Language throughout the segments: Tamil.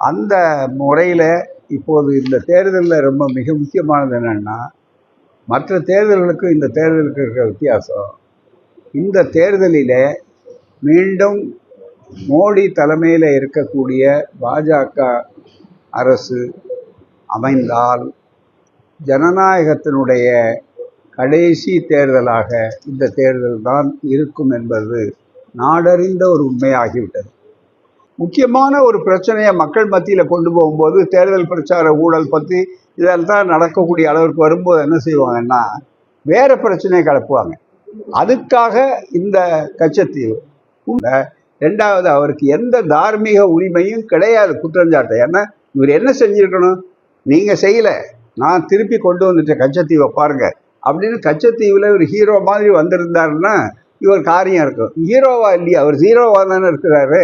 அந்த முறையில் இப்போது இந்த தேர்தலில் ரொம்ப மிக முக்கியமானது என்னென்னா, மற்ற தேர்தல்களுக்கும் இந்த தேர்தலுக்கு இருக்கிற வித்தியாசம், இந்த தேர்தலில் மீண்டும் மோடி தலைமையில் இருக்கக்கூடிய பாஜக அரசு அமைந்தால் ஜனநாயகத்தினுடைய கடைசி தேர்தலாக இந்த தேர்தல் தான் இருக்கும் என்பது நாடறிந்த ஒரு உண்மையாகிவிட்டது. முக்கியமான ஒரு பிரச்சனையை மக்கள் மத்தியில் கொண்டு போகும்போது தேர்தல் பிரச்சார ஊழல் பற்றி இதெல்லாம் நடக்கக்கூடிய அளவிற்கு வரும்போது என்ன செய்வாங்கன்னா, வேறு பிரச்சனையை கிளப்புவாங்க. அதுக்காக இந்த கச்சத்தீவு. ரெண்டாவது, அவருக்கு எந்த தார்மீக உரிமையும் கிடையாது குற்றஞ்சாட்டை. ஏன்னா இவர் என்ன செஞ்சுருக்கணும், நீங்கள் செய்யலை, நான் திருப்பி கொண்டு வந்துட்டேன் கச்சத்தீவை பாருங்க அப்படின்னு கச்சத்தீவில் ஒரு ஹீரோ மாதிரி வந்திருந்தாருன்னா இவர் காரியம் இருக்கும். ஹீரோவா இல்லையா, அவர் ஜீரோவாக தானே இருக்கிறாரு.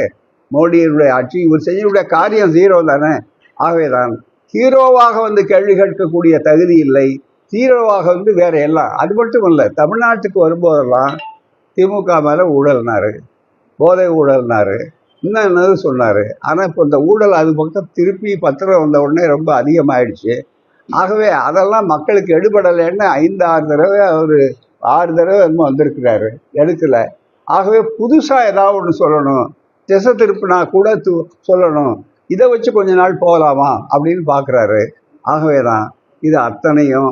மோடியினுடைய ஆட்சி இவர் செய்யக்கூடிய காரியம் ஜீரோ தானே. ஆகவேதான் ஹீரோவாக வந்து கேள்வி கேட்கக்கூடிய தகுதி இல்லை, ஜீரோவாக வந்து வேற எல்லாம். அது மட்டும் இல்லை, தமிழ்நாட்டுக்கு வரும்போதெல்லாம் திமுக மேலே ஊழல்னாரு, போதை ஊழல்னாரு, இன்னும் என்னது சொன்னார். ஆனால் இப்போ இந்த ஊழல் அது பக்கம் திருப்பி பத்திரம் வந்த உடனே ரொம்ப அதிகமாகிடுச்சு. ஆகவே அதெல்லாம் மக்களுக்கு எடுபடலைன்னு 5-6 தடவை அவர் 6 தடவை என்னமோ வந்திருக்கிறாரு, எடுக்கலை. ஆகவே புதுசாக ஏதாவது ஒன்று சொல்லணும், திசை திருப்பினா கூட சொல்லணும், இதை வச்சு கொஞ்ச நாள் போகலாமா அப்படின்னு பார்க்குறாரு. ஆகவே தான் இது அத்தனையும்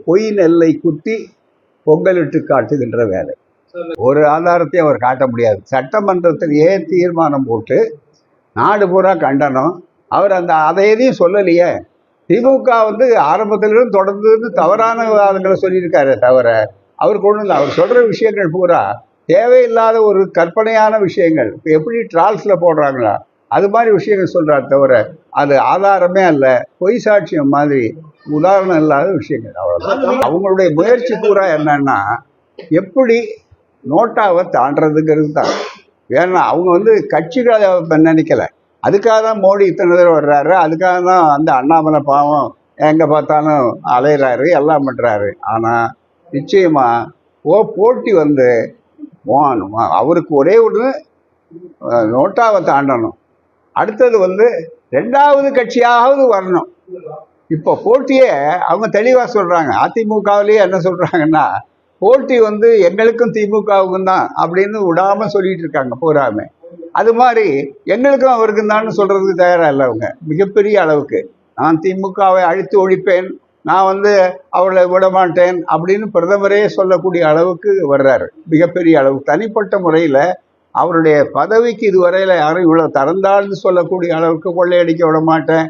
பொய் நெல்லை குத்தி பொங்கலிட்டு காட்டுகின்ற வேலை. ஒரு ஆதாரத்தையும் அவர் காட்ட முடியாது. சட்டமன்றத்திலேயே தீர்மானம் போட்டு நாடு பூரா கண்டனம். அவர் அதை எதையும் சொல்லலையே. திமுக வந்து ஆரம்பத்திலிருந்து தொடர்ந்து தவறான விவாதங்களை சொல்லியிருக்காரு தவிர அவர் கொண்டு வந்து அவர் சொல்கிற விஷயங்கள் பூரா தேவையில்லாத ஒரு கற்பனையான விஷயங்கள். இப்போ எப்படி ட்ரால்ஸில் போடுறாங்களா அது மாதிரி விஷயங்கள் சொல்கிறார் தவிர அது ஆதாரமே அல்ல, பொய் சாட்சியம் மாதிரி உதாரணம் இல்லாத விஷயங்கள். அவ்வளோதான். அவங்களுடைய முயற்சி பூரா என்னன்னா எப்படி நோட்டாவை தாண்டதுங்கிறது தான். ஏன்னா அவங்க வந்து கட்சிகளை நினைக்கலை. அதுக்காக தான் மோடி இத்தனை தடவை வர்றாரு, அதுக்காக தான் அந்த அண்ணாமலை பாவம் எங்கே பார்த்தாலும் அலையிறாரு, எல்லாம் பண்ணுறாரு. ஆனால் நிச்சயமாக போட்டி வந்து அவருக்கு ஒரே ஒன்று நோட்டாவை தாண்டணும், அடுத்தது வந்து 2வது கட்சியாவது வரணும். இப்போ போட்டியே அவங்க தெளிவாக சொல்கிறாங்க. அதிமுகவிலேயே என்ன சொல்கிறாங்கன்னா, போட்டி வந்து எங்களுக்கும் திமுகவுக்கும் தான் அப்படின்னு விடாமல் சொல்லிட்டு இருக்காங்க பூராமே. அது மாதிரி எங்களுக்கும் அவருக்கும் தான் சொல்கிறதுக்கு தயாராக இல்லை அவங்க. மிகப்பெரிய அளவுக்கு நான் திமுகவை அழித்து ஒழிப்பேன், நான் வந்து அவளை விட மாட்டேன் அப்படின்னு பிரதமரே சொல்லக்கூடிய அளவுக்கு வர்றாரு. மிகப்பெரிய அளவுக்கு தனிப்பட்ட முறையில் அவருடைய பதவிக்கு இதுவரையில் யாரும் இவ்வளோ திறந்தாள்னு சொல்லக்கூடிய அளவுக்கு கொள்ளையடிக்க விட மாட்டேன்,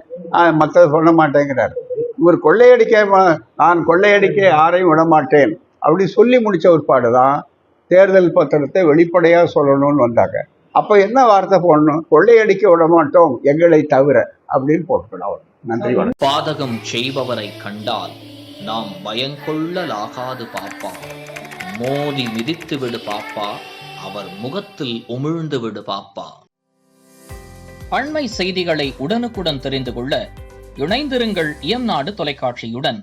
மற்றது பண்ண மாட்டேங்கிறார். இவர் நான் கொள்ளையடிக்க யாரையும் விட மாட்டேன் அப்படி சொல்லி முடித்த ஒருபாடு தான் தேர்தல் பத்திரத்தை வெளிப்படையாக சொல்லணும்னு வந்தாங்க. அப்போ என்ன வார்த்தை போடணும், கொள்ளையடிக்க விட மாட்டோம் எங்களை தவிர அப்படின்னு போட்டுக்கணும். நன்றி. பாதகம் செய்பவரை கண்டால் நாம் பயங்கொள்ளலாகாது பாப்பா, மோதி மிதித்து விடு பாப்பா, அவர் முகத்தில் உமிழ்ந்து விடு பாப்பா. அண்மை செய்திகளை உடனுக்குடன் தெரிந்து கொள்ள இணைந்திருங்கள் இயம்நாடு தொலைக்காட்சியுடன்.